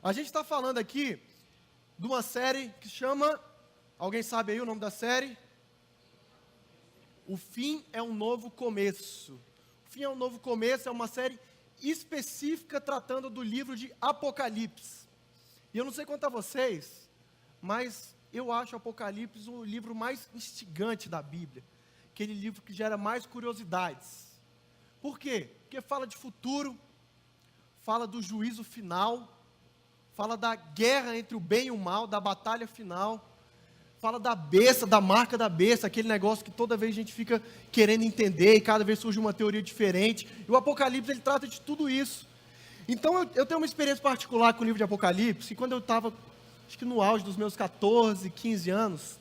A gente está falando aqui de uma série que chama, alguém sabe aí o nome da série? O Fim é um Novo Começo. O Fim é um Novo Começo é uma série específica tratando do livro de Apocalipse. E eu não sei quanto a vocês, mas eu acho Apocalipse o livro mais instigante da Bíblia. Aquele livro que gera mais curiosidades. Por quê? Porque fala de futuro, fala do juízo final, fala da guerra entre o bem e o mal, da batalha final, fala da besta, da marca da besta, aquele negócio que toda vez a gente fica querendo entender e cada vez surge uma teoria diferente. E o Apocalipse, ele trata de tudo isso. Então eu tenho uma experiência particular com o livro de Apocalipse, e quando eu estava, acho que no auge dos meus 14, 15 anos,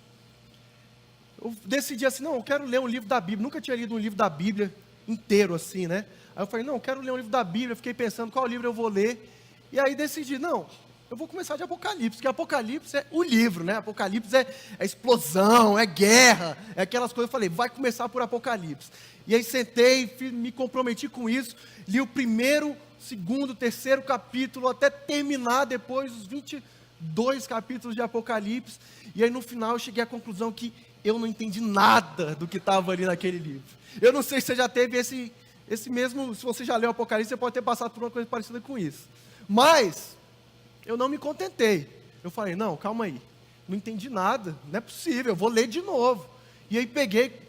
eu decidi assim, não, eu quero ler um livro da Bíblia. Nunca tinha lido um livro da Bíblia inteiro assim, né? Aí eu falei, não, eu quero ler um livro da Bíblia. Fiquei pensando qual livro eu vou ler. E aí decidi, não, eu vou começar de Apocalipse, porque Apocalipse é o livro, né? Apocalipse é explosão, é guerra, é aquelas coisas. Eu falei, vai começar por Apocalipse. E aí sentei, me comprometi com isso, li o primeiro, segundo, terceiro capítulo, até terminar depois os 22 capítulos de Apocalipse. E aí no final eu cheguei à conclusão que eu não entendi nada do que estava ali naquele livro. Eu não sei se você já teve esse mesmo, se você já leu Apocalipse, você pode ter passado por uma coisa parecida com isso. Mas eu não me contentei. Eu falei, não, calma aí, não entendi nada, não é possível, eu vou ler de novo. E aí peguei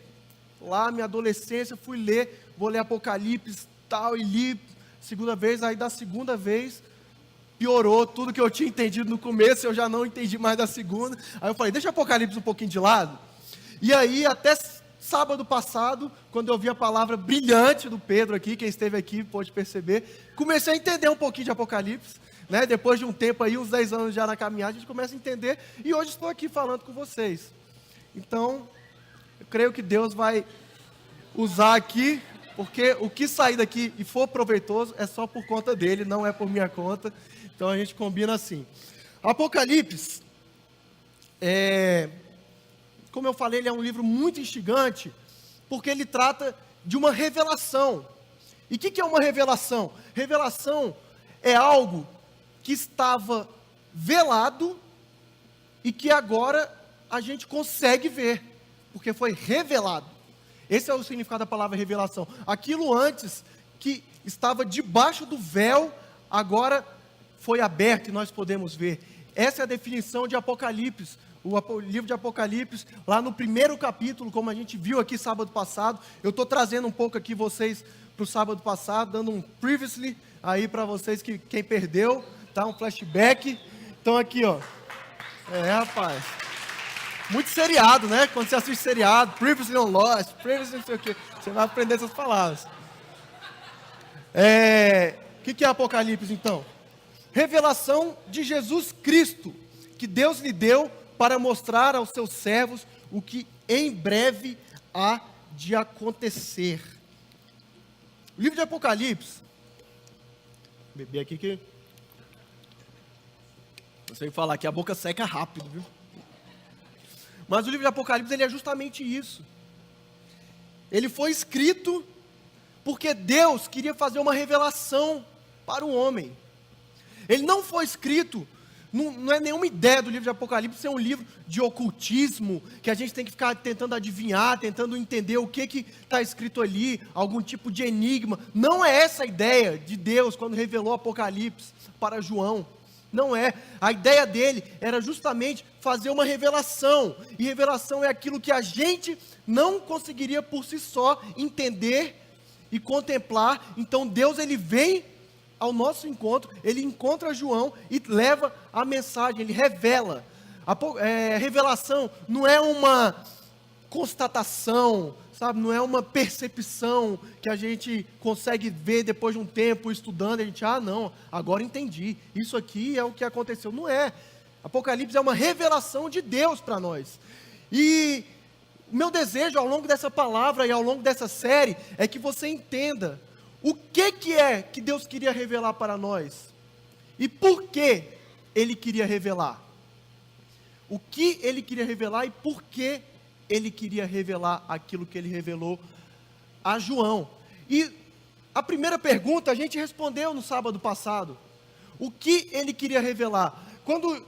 lá minha adolescência, fui ler, vou ler Apocalipse tal, e li segunda vez, aí da segunda vez piorou, tudo que eu tinha entendido no começo, eu já não entendi mais da segunda. Aí eu falei, deixa o Apocalipse um pouquinho de lado. E aí até sábado passado, quando eu vi a palavra brilhante do Pedro aqui, quem esteve aqui pôde perceber, comecei a entender um pouquinho de Apocalipse, né? Depois de um tempo aí, uns 10 anos já na caminhada, a gente começa a entender, e hoje estou aqui falando com vocês. Então, eu creio que Deus vai usar aqui, porque o que sair daqui e for proveitoso é só por conta dele, não é por minha conta. Então a gente combina assim. Apocalipse, como eu falei, ele é um livro muito instigante, porque ele trata de uma revelação. E o que é uma revelação? Revelação é algo que estava velado e que agora a gente consegue ver, porque foi revelado. Esse é o significado da palavra revelação. Aquilo antes que estava debaixo do véu, agora foi aberto e nós podemos ver. Essa é a definição de Apocalipse. O livro de Apocalipse, lá no primeiro capítulo, como a gente viu aqui sábado passado, eu estou trazendo um pouco aqui vocês para o sábado passado, dando um previously aí para vocês, quem perdeu, tá? Um flashback. Então aqui, ó. Rapaz. Muito seriado, né? Quando você assiste seriado, previously on Lost, previously não sei o quê, você vai aprender essas palavras. O que é Apocalipse, então? Revelação de Jesus Cristo, que Deus lhe deu para mostrar aos seus servos o que em breve há de acontecer. O livro de Apocalipse, beber aqui que não sei falar que a boca seca rápido, viu? Mas o livro de Apocalipse, ele é justamente isso. Ele foi escrito porque Deus queria fazer uma revelação para o homem. Ele não foi escrito, não é nenhuma ideia do livro de Apocalipse ser um livro de ocultismo, que a gente tem que ficar tentando adivinhar, tentando entender o que está escrito ali, algum tipo de enigma. Não é essa a ideia de Deus quando revelou Apocalipse para João. Não é. A ideia dele era justamente fazer uma revelação. E revelação é aquilo que a gente não conseguiria por si só entender e contemplar. Então Deus, ele vem ao nosso encontro, ele encontra João e leva a mensagem, ele revela. Revelação não é uma constatação, sabe? Não é uma percepção que a gente consegue ver depois de um tempo estudando, a gente, não, agora entendi, isso aqui é o que aconteceu. Não é. Apocalipse é uma revelação de Deus para nós. E o meu desejo ao longo dessa palavra e ao longo dessa série é que você entenda o que é que Deus queria revelar para nós e por que Ele queria revelar. O que Ele queria revelar e por que Ele queria revelar aquilo que Ele revelou a João. E a primeira pergunta a gente respondeu no sábado passado. O que ele queria revelar? Quando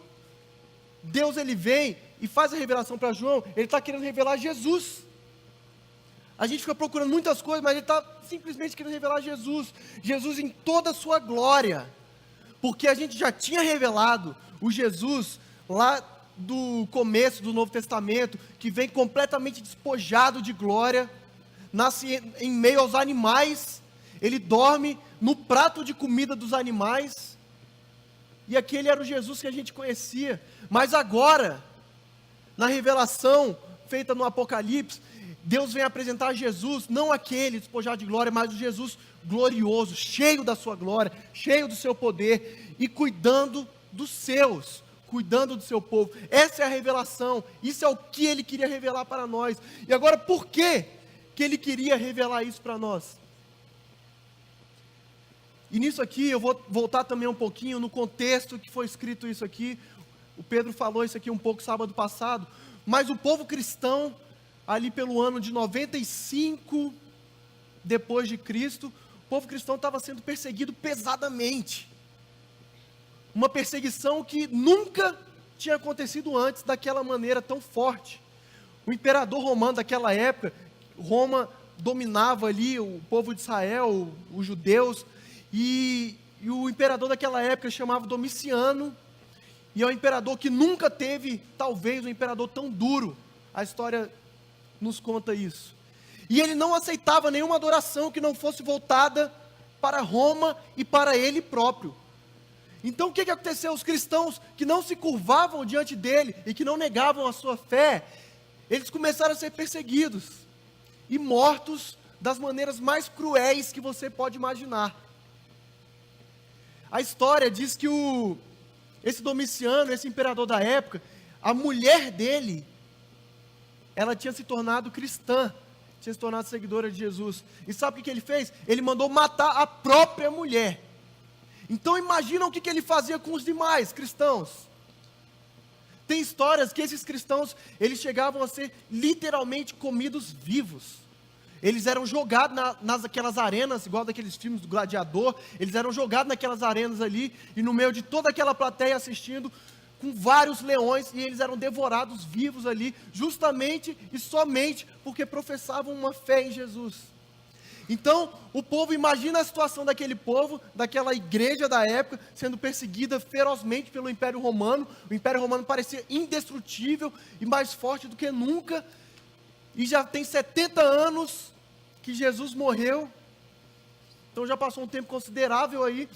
Deus ele vem e faz a revelação para João, ele está querendo revelar Jesus. A gente fica procurando muitas coisas, mas ele está simplesmente querendo revelar Jesus. Jesus em toda a sua glória. Porque a gente já tinha revelado o Jesus lá do começo do Novo Testamento, que vem completamente despojado de glória, nasce em meio aos animais, ele dorme no prato de comida dos animais, e aquele era o Jesus que a gente conhecia. Mas agora, na revelação feita no Apocalipse, Deus vem apresentar Jesus, não aquele despojado de glória, mas o Jesus glorioso, cheio da sua glória, cheio do seu poder, e cuidando dos seus, cuidando do seu povo. Essa é a revelação, isso é o que ele queria revelar para nós. E agora, por que ele queria revelar isso para nós? E nisso aqui, eu vou voltar também um pouquinho no contexto que foi escrito isso aqui. O Pedro falou isso aqui um pouco sábado passado, mas o povo cristão, ali pelo ano de 95 depois de Cristo, o povo cristão estava sendo perseguido pesadamente. Uma perseguição que nunca tinha acontecido antes daquela maneira tão forte. O imperador romano daquela época, Roma dominava ali o povo de Israel, os judeus, e o imperador daquela época chamava Domiciano, e é um imperador que nunca teve, talvez, um imperador tão duro. A história nos conta isso. E ele não aceitava nenhuma adoração que não fosse voltada para Roma e para ele próprio. Então o que aconteceu? Os cristãos que não se curvavam diante dele e que não negavam a sua fé, eles começaram a ser perseguidos e mortos das maneiras mais cruéis que você pode imaginar. A história diz que esse Domiciano, esse imperador da época, a mulher dele, ela tinha se tornado cristã, tinha se tornado seguidora de Jesus. E sabe o que ele fez? Ele mandou matar a própria mulher. Então imagina o que ele fazia com os demais cristãos. Tem histórias que esses cristãos, eles chegavam a ser literalmente comidos vivos. Eles eram jogados naquelas arenas, igual daqueles filmes do Gladiador, eles eram jogados naquelas arenas ali, e no meio de toda aquela plateia assistindo, com vários leões, e eles eram devorados vivos ali, justamente e somente porque professavam uma fé em Jesus. Então, o povo, imagina a situação daquele povo, daquela igreja da época, sendo perseguida ferozmente pelo Império Romano. O Império Romano parecia indestrutível e mais forte do que nunca, e já tem 70 anos que Jesus morreu, então já passou um tempo considerável aí,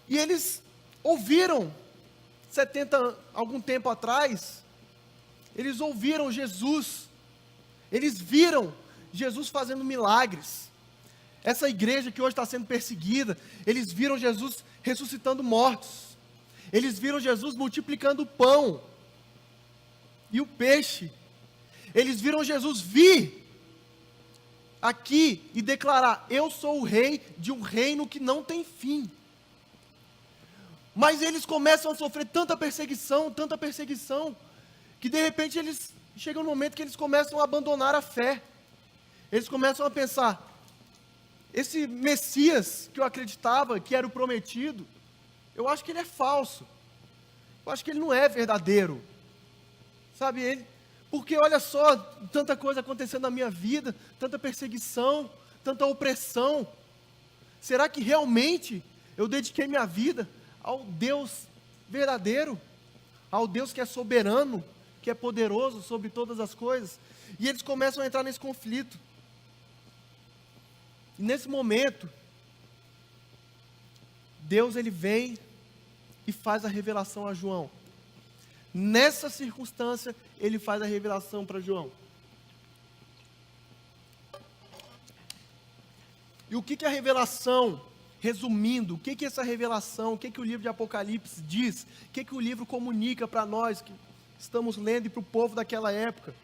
e eles ouviram, algum tempo atrás, eles ouviram Jesus, eles viram Jesus fazendo milagres. Essa igreja que hoje está sendo perseguida, eles viram Jesus ressuscitando mortos, eles viram Jesus multiplicando o pão e o peixe, eles viram Jesus vir aqui e declarar: eu sou o rei de um reino que não tem fim. Mas eles começam a sofrer tanta perseguição, que de repente chega um momento que eles começam a abandonar a fé. Eles começam a pensar: esse Messias que eu acreditava que era o prometido, eu acho que ele é falso, eu acho que ele não é verdadeiro, sabe? Porque olha só, tanta coisa acontecendo na minha vida, tanta perseguição, tanta opressão, será que realmente eu dediquei minha vida ao Deus verdadeiro, ao Deus que é soberano, que é poderoso sobre todas as coisas? E eles começam a entrar nesse conflito. E nesse momento, Deus ele vem e faz a revelação a João. Nessa circunstância, ele faz a revelação para João. E o que a revelação, resumindo, o que essa revelação, o que o livro de Apocalipse diz, o que o livro comunica para nós que estamos lendo e para o povo daquela época?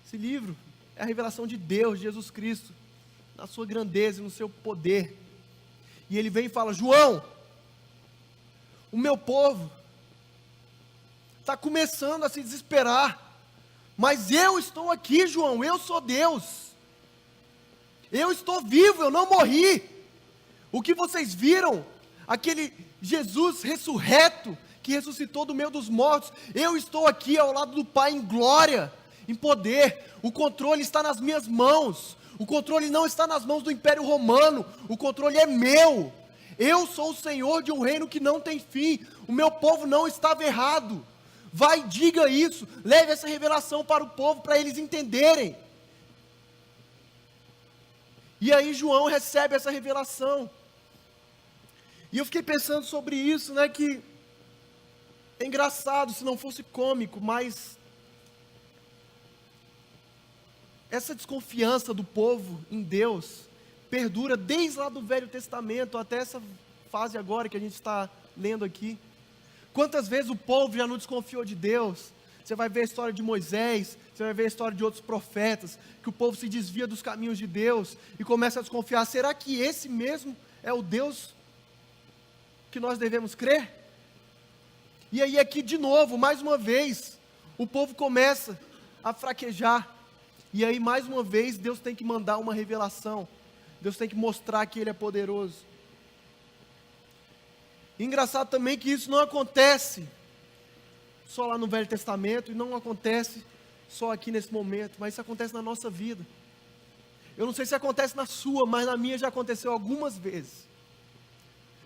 Esse livro é a revelação de Deus, de Jesus Cristo, na sua grandeza e no seu poder. E ele vem e fala: João, o meu povo está começando a se desesperar, mas eu estou aqui, João, eu sou Deus, eu estou vivo, eu não morri. O que vocês viram? Aquele Jesus ressurreto, que ressuscitou do meio dos mortos. Eu estou aqui ao lado do Pai em glória, em poder. O controle está nas minhas mãos. O controle não está nas mãos do Império Romano. O controle é meu. Eu sou o Senhor de um reino que não tem fim. O meu povo não estava errado. Vai, diga isso. Leve essa revelação para o povo, para eles entenderem. E aí João recebe essa revelação. E eu fiquei pensando sobre isso, né, que é engraçado, se não fosse cômico, mas essa desconfiança do povo em Deus perdura desde lá do Velho Testamento até essa fase agora que a gente está lendo aqui. Quantas vezes o povo já não desconfiou de Deus? Você vai ver a história de Moisés, você vai ver a história de outros profetas, que o povo se desvia dos caminhos de Deus e começa a desconfiar. Será que esse mesmo é o Deus que nós devemos crer? E aí aqui de novo, mais uma vez, o povo começa a fraquejar. E aí mais uma vez Deus tem que mandar uma revelação. Deus tem que mostrar que Ele é poderoso. E engraçado também que isso não acontece só lá no Velho Testamento, e não acontece só aqui nesse momento, mas isso acontece na nossa vida. Eu não sei se acontece na sua, mas na minha já aconteceu algumas vezes.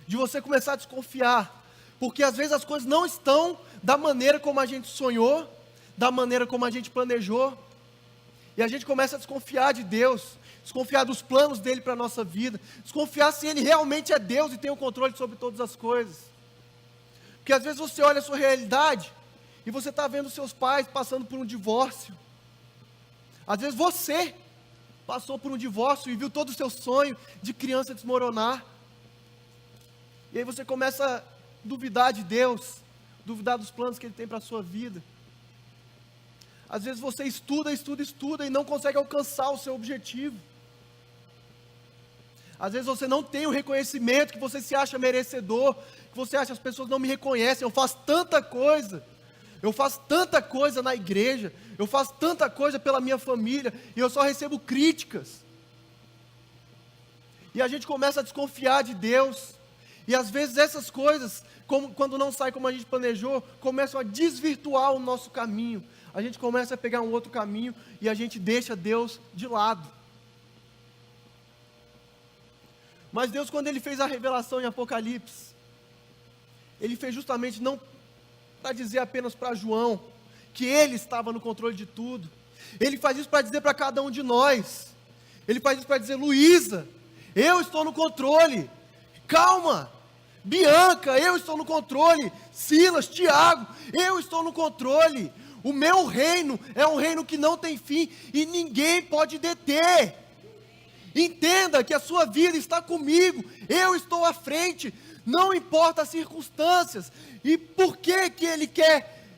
De você começar a desconfiar, porque às vezes as coisas não estão da maneira como a gente sonhou, da maneira como a gente planejou, e a gente começa a desconfiar de Deus, desconfiar dos planos dEle para a nossa vida, desconfiar se Ele realmente é Deus e tem o controle sobre todas as coisas. Porque às vezes você olha a sua realidade, e você está vendo seus pais passando por um divórcio. Às vezes você passou por um divórcio e viu todo o seu sonho de criança desmoronar. E aí você começa a duvidar de Deus, duvidar dos planos que Ele tem para a sua vida. Às vezes você estuda e não consegue alcançar o seu objetivo. Às vezes você não tem o reconhecimento que você se acha merecedor, que você acha que as pessoas não me reconhecem. Eu faço tanta coisa na igreja, eu faço tanta coisa pela minha família, e eu só recebo críticas. E a gente começa a desconfiar de Deus, e às vezes essas coisas, quando não sai como a gente planejou, começam a desvirtuar o nosso caminho. A gente começa a pegar um outro caminho, e a gente deixa Deus de lado. Mas Deus, quando Ele fez a revelação em Apocalipse, Ele fez justamente não para dizer apenas para João que Ele estava no controle de tudo. Ele faz isso para dizer para cada um de nós. Ele faz isso para dizer: Luísa, eu estou no controle. Calma. Bianca, eu estou no controle. Silas, Tiago, eu estou no controle. O meu reino é um reino que não tem fim e ninguém pode deter. Entenda que a sua vida está comigo. Eu estou à frente. Não importa as circunstâncias. E por que Ele quer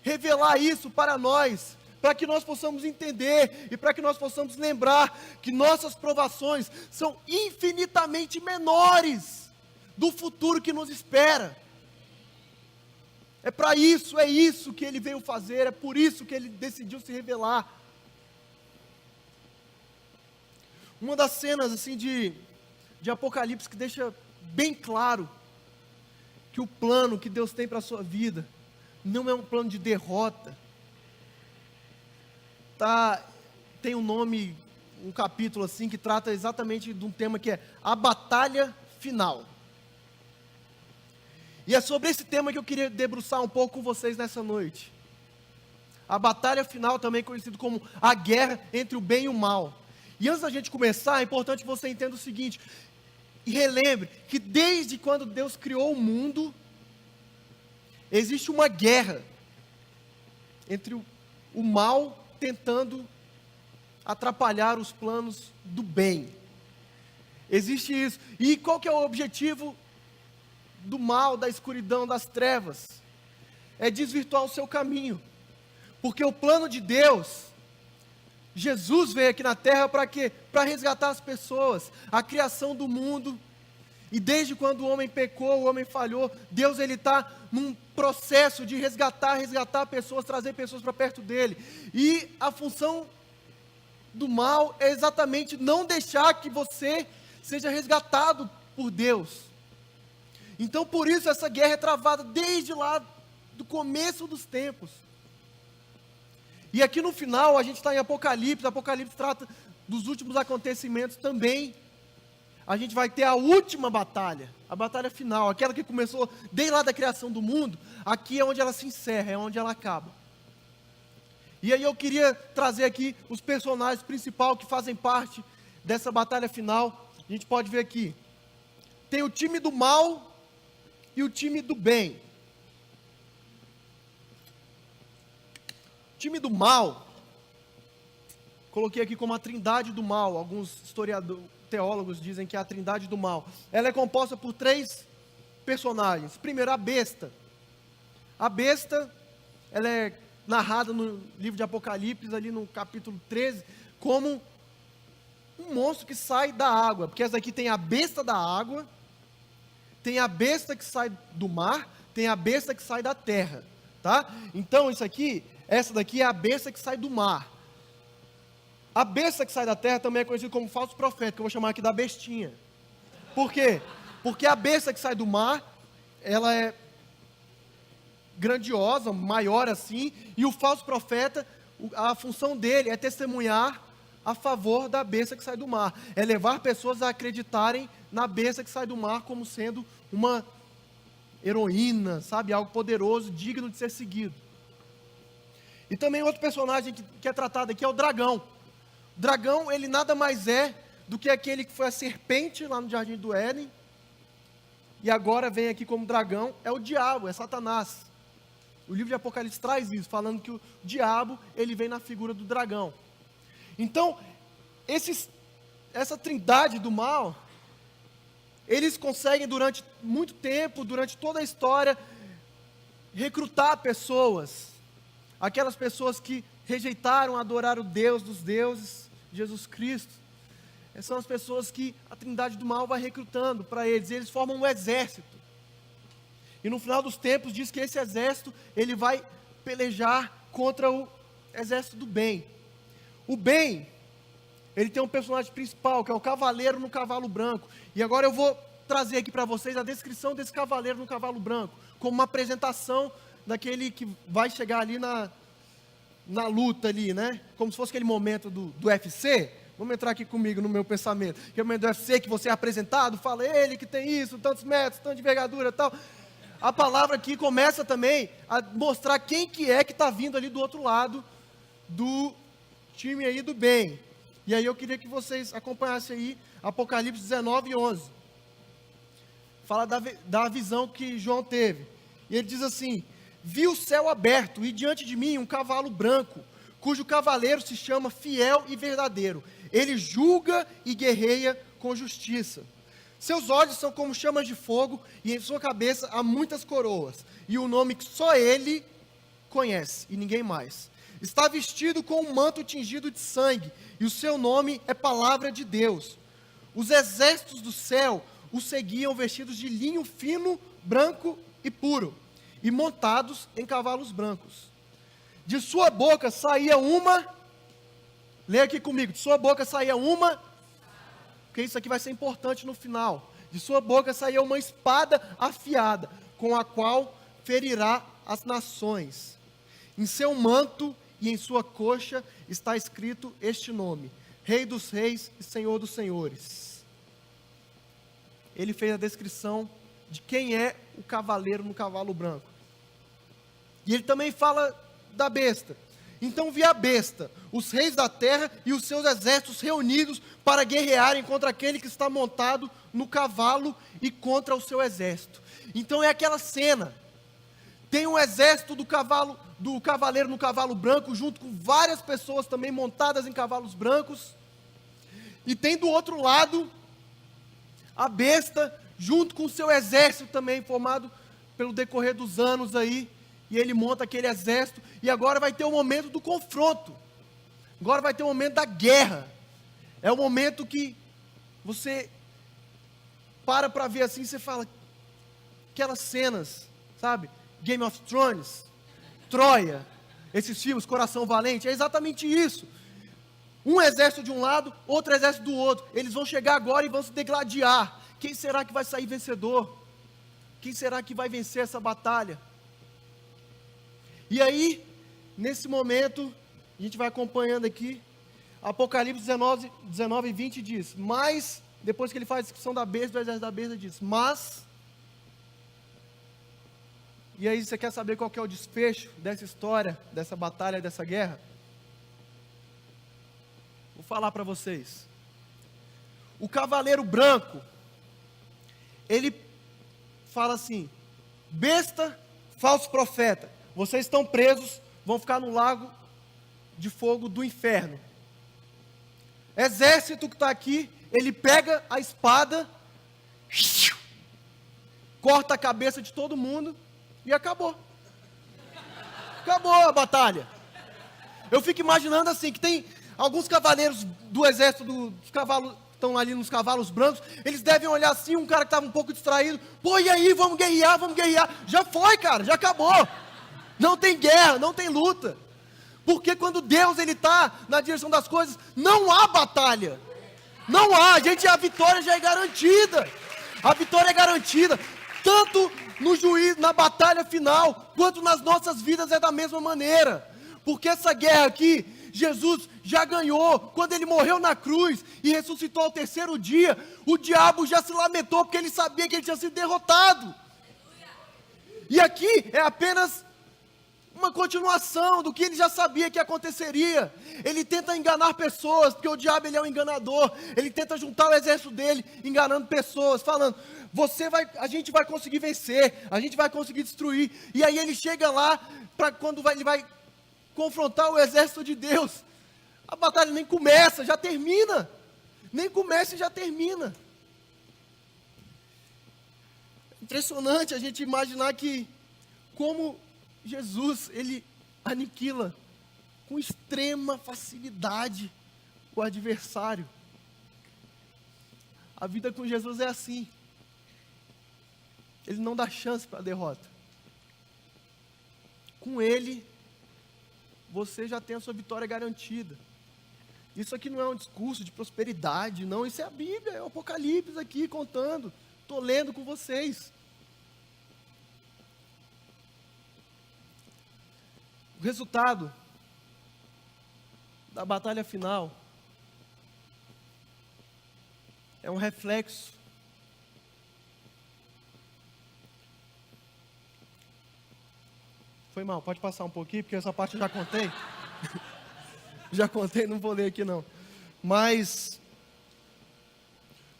revelar isso para nós? Para que nós possamos entender e para que nós possamos lembrar que nossas provações são infinitamente menores do futuro que nos espera. É para isso, é isso que Ele veio fazer, é por isso que Ele decidiu se revelar. Uma das cenas assim de Apocalipse que deixa bem claro que o plano que Deus tem para a sua vida não é um plano de derrota. Tem um nome, um capítulo assim que trata exatamente de um tema que é a batalha final. E é sobre esse tema que eu queria debruçar um pouco com vocês nessa noite. A batalha final, também conhecido como a guerra entre o bem e o mal. E antes da gente começar, é importante que você entenda o seguinte: e relembre que desde quando Deus criou o mundo, existe uma guerra entre o mal tentando atrapalhar os planos do bem. Existe isso. E qual que é o objetivo do mal, da escuridão, das trevas? É desvirtuar o seu caminho. Porque o plano de Deus, Jesus veio aqui na terra para quê? Para resgatar as pessoas, a criação do mundo. E desde quando o homem pecou, o homem falhou, Deus ele está num processo de resgatar pessoas, trazer pessoas para perto dele. E a função do mal é exatamente não deixar que você seja resgatado por Deus. Então, por isso, essa guerra é travada desde lá do começo dos tempos. E aqui no final, a gente está em Apocalipse. Apocalipse trata dos últimos acontecimentos também. A gente vai ter a última batalha, a batalha final, aquela que começou desde lá da criação do mundo. Aqui é onde ela se encerra, é onde ela acaba. E aí eu queria trazer aqui os personagens principais que fazem parte dessa batalha final. A gente pode ver aqui. Tem o time do mal e o time do bem. O time do mal, coloquei aqui como a trindade do mal. Alguns teólogos dizem que é a trindade do mal. Ela é composta por 3 personagens. Primeiro, a besta. A besta, ela é narrada no livro de Apocalipse, ali no capítulo 13, como um monstro que sai da água. Porque essa aqui tem a besta da água, tem a besta que sai do mar, tem a besta que sai da terra. Tá? Então, essa daqui é a besta que sai do mar. A besta que sai da terra também é conhecida como falso profeta, que eu vou chamar aqui da bestinha. Por quê? Porque a besta que sai do mar, ela é grandiosa, maior assim, e o falso profeta, a função dele é testemunhar a favor da besta que sai do mar. É levar pessoas a acreditarem na besta que sai do mar como sendo uma heroína, sabe? Algo poderoso, digno de ser seguido. E também outro personagem que é tratado aqui é o dragão. O dragão, ele nada mais é do que aquele que foi a serpente lá no Jardim do Éden, e agora vem aqui como dragão, é o diabo, é Satanás. O livro de Apocalipse traz isso, falando que o diabo, ele vem na figura do dragão. Então, essa trindade do mal, eles conseguem durante muito tempo, durante toda a história, recrutar pessoas, aquelas pessoas que rejeitaram adorar o Deus dos deuses, Jesus Cristo. Essas são as pessoas que a trindade do mal vai recrutando para eles, e eles formam um exército. E no final dos tempos diz que esse exército, ele vai pelejar contra o exército do bem. O bem, ele tem um personagem principal, que é o cavaleiro no cavalo branco. E agora eu vou trazer aqui para vocês a descrição desse cavaleiro no cavalo branco, como uma apresentação daquele que vai chegar ali na luta ali, né? Como se fosse aquele momento do UFC. Vamos entrar aqui comigo no meu pensamento. Que é o momento do UFC que você é apresentado, fala ele que tem isso, tantos metros, tanta envergadura e tal. A palavra aqui começa também a mostrar quem que é que está vindo ali do outro lado do time aí do bem. E aí eu queria que vocês acompanhassem aí Apocalipse 19, 11. Fala da visão que João teve. E ele diz assim: vi o céu aberto e diante de mim um cavalo branco, cujo cavaleiro se chama Fiel e Verdadeiro. Ele julga e guerreia com justiça. Seus olhos são como chamas de fogo, e em sua cabeça há muitas coroas, e o nome que só ele conhece, e ninguém mais. Está vestido com um manto tingido de sangue, e o seu nome é Palavra de Deus. Os exércitos do céu o seguiam vestidos de linho fino, branco e puro, e montados em cavalos brancos. De sua boca saía uma, leia aqui comigo, de sua boca saía uma, porque isso aqui vai ser importante no final. De sua boca saía uma espada afiada, com a qual ferirá as nações. Em seu manto e em sua coxa está escrito este nome: Rei dos Reis e Senhor dos Senhores. Ele fez a descrição de quem é o cavaleiro no cavalo branco. E ele também fala da besta. Então vi a besta, os reis da terra e os seus exércitos reunidos para guerrearem contra aquele que está montado no cavalo e contra o seu exército. Então é aquela cena. Tem um exército do cavaleiro no cavalo branco, junto com várias pessoas também montadas em cavalos brancos. E tem do outro lado a besta, junto com o seu exército também, formado pelo decorrer dos anos aí. E ele monta aquele exército, e agora vai ter o momento do confronto. Agora vai ter o momento da guerra. É o momento que você para ver assim, você fala, aquelas cenas, sabe? Game of Thrones, Troia, esses filmes, Coração Valente, é exatamente isso. Um exército de um lado, outro exército do outro. Eles vão chegar agora e vão se degladiar. quem será que vai sair vencedor? Quem será que vai vencer essa batalha? E aí, nesse momento, a gente vai acompanhando aqui, Apocalipse 19 e 20 diz, mas, depois que ele faz a descrição da besta, do exército da besta, diz, mas, e aí você quer saber qual que é o desfecho dessa história, dessa batalha, dessa guerra? Vou falar para vocês. O cavaleiro branco, ele fala assim, besta, falso profeta, vocês estão presos, vão ficar no lago de fogo do inferno. Exército que está aqui, ele pega a espada, corta a cabeça de todo mundo e acabou. Acabou a batalha. Eu fico imaginando assim, que tem alguns cavaleiros do exército dos cavalos, estão ali nos cavalos brancos, eles devem olhar assim, um cara que estava um pouco distraído, pô, e aí, vamos guerrear, já foi, cara, já acabou, não tem guerra, não tem luta, porque quando Deus ele está na direção das coisas, não há batalha, não há, a vitória já é garantida, a vitória é garantida, tanto no juízo, na batalha final, quanto nas nossas vidas é da mesma maneira, porque essa guerra aqui, Jesus já ganhou, quando ele morreu na cruz e ressuscitou ao terceiro dia, o diabo já se lamentou porque ele sabia que ele tinha sido derrotado. E aqui é apenas uma continuação do que ele já sabia que aconteceria. Ele tenta enganar pessoas, porque o diabo ele é um enganador, ele tenta juntar o exército dele, enganando pessoas, falando, a gente vai conseguir vencer, a gente vai conseguir destruir, e aí ele chega lá, ele vai confrontar o exército de Deus, a batalha nem começa, já termina, nem começa e já termina. Impressionante a gente imaginar que, como Jesus, ele aniquila com extrema facilidade o adversário. A vida com Jesus é assim, ele não dá chance para a derrota. Com ele, você já tem a sua vitória garantida. Isso aqui não é um discurso de prosperidade, não, isso é a Bíblia, é o Apocalipse aqui contando, estou lendo com vocês. O resultado da batalha final é um reflexo foi mal, pode passar um pouquinho, porque essa parte eu já contei. Já contei, não vou ler aqui não. Mas,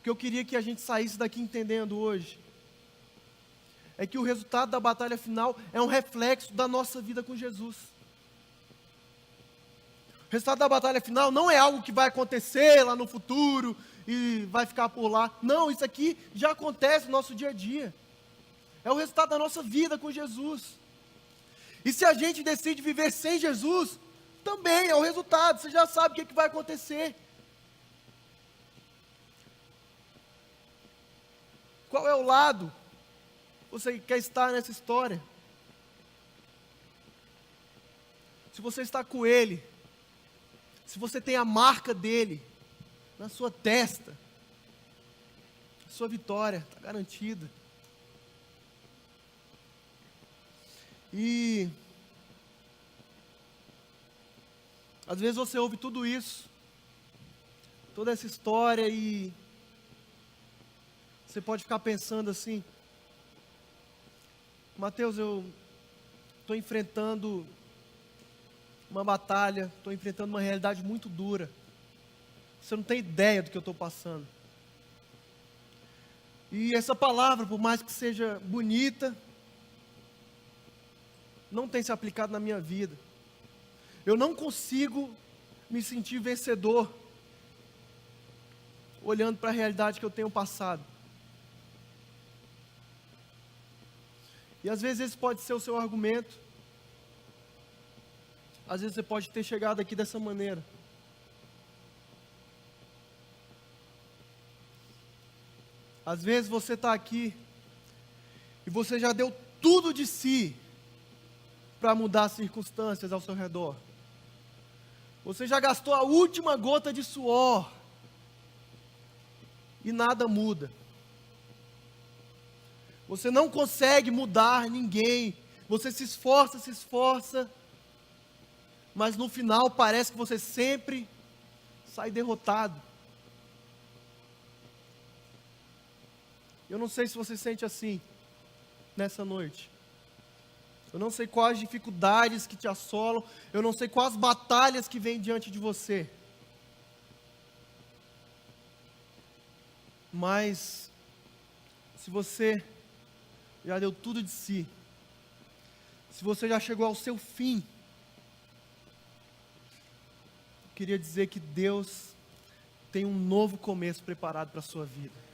o que eu queria que a gente saísse daqui entendendo hoje, é que o resultado da batalha final é um reflexo da nossa vida com Jesus. O resultado da batalha final não é algo que vai acontecer lá no futuro e vai ficar por lá. Não, isso aqui já acontece no nosso dia a dia. É o resultado da nossa vida com Jesus. E se a gente decide viver sem Jesus, também é o resultado, você já sabe o que vai acontecer. Qual é o lado que você quer estar nessa história? Se você está com Ele, se você tem a marca dEle na sua testa, a sua vitória está garantida. E às vezes você ouve tudo isso, toda essa história e você pode ficar pensando assim, Mateus, eu estou enfrentando uma batalha, estou enfrentando uma realidade muito dura, você não tem ideia do que eu estou passando. E essa palavra, por mais que seja bonita, não tem se aplicado na minha vida. Eu não consigo me sentir vencedor olhando para a realidade que eu tenho passado. E às vezes esse pode ser o seu argumento. Às vezes você pode ter chegado aqui dessa maneira. Às vezes você está aqui e você já deu tudo de si para mudar as circunstâncias ao seu redor. Você já gastou a última gota de suor e nada muda. Você não consegue mudar ninguém. Você se esforça, mas no final parece que você sempre sai derrotado. Eu não sei se você sente assim nessa noite. Eu não sei quais dificuldades que te assolam. Eu não sei quais batalhas que vêm diante de você. Mas, se você já deu tudo de si, se você já chegou ao seu fim, eu queria dizer que Deus tem um novo começo preparado para a sua vida.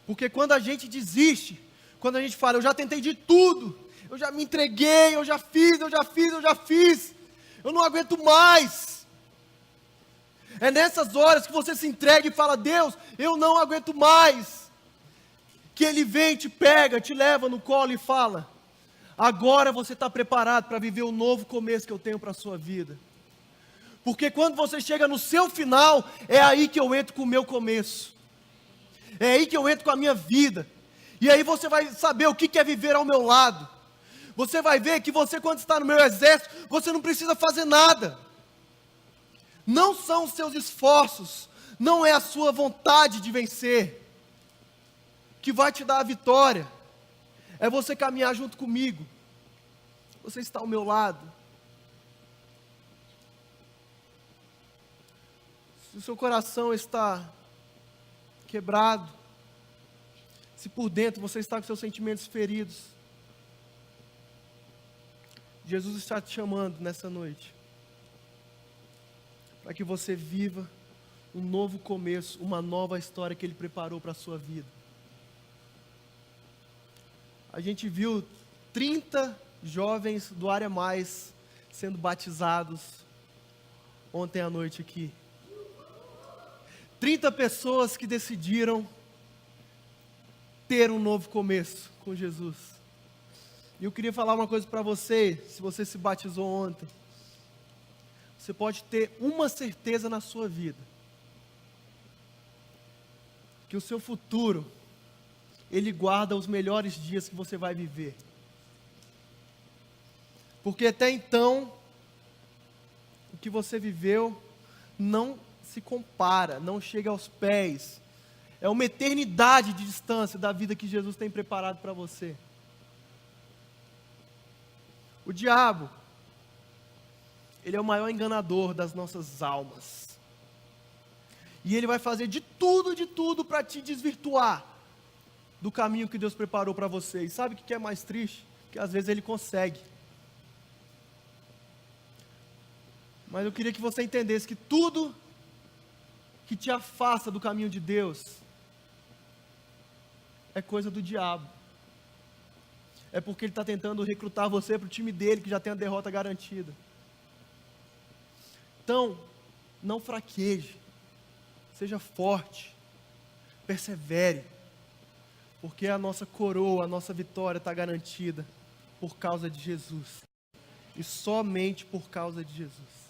Porque quando a gente desiste, quando a gente fala, eu já tentei de tudo, eu já me entreguei, eu já fiz, eu não aguento mais. É nessas horas que você se entrega e fala, Deus, eu não aguento mais. Que Ele vem, te pega, te leva no colo e fala, agora você está preparado para viver o novo começo que eu tenho para a sua vida. Porque quando você chega no seu final, é aí que eu entro com o meu começo. É aí que eu entro com a minha vida. E aí você vai saber o que é viver ao meu lado. Você vai ver que você, quando está no meu exército, você não precisa fazer nada. Não são os seus esforços, não é a sua vontade de vencer que vai te dar a vitória. É você caminhar junto comigo. Você está ao meu lado. Se o seu coração está quebrado, se por dentro você está com seus sentimentos feridos, Jesus está te chamando nessa noite, para que você viva um novo começo, uma nova história que Ele preparou para a sua vida. A gente viu 30 jovens do Área Mais sendo batizados ontem à noite aqui. 30 pessoas que decidiram ter um novo começo com Jesus. E eu queria falar uma coisa para você, se você se batizou ontem. Você pode ter uma certeza na sua vida, que o seu futuro, Ele guarda os melhores dias que você vai viver. Porque até então, o que você viveu não se compara, não chega aos pés. É uma eternidade de distância da vida que Jesus tem preparado para você. O diabo, ele é o maior enganador das nossas almas. E ele vai fazer de tudo para te desvirtuar do caminho que Deus preparou para você. E sabe o que é mais triste? Que às vezes ele consegue. Mas eu queria que você entendesse que tudo que te afasta do caminho de Deus é coisa do diabo. É porque ele está tentando recrutar você para o time dele, que já tem a derrota garantida. Então, não fraqueje, seja forte, persevere, porque a nossa coroa, a nossa vitória está garantida por causa de Jesus, e somente por causa de Jesus.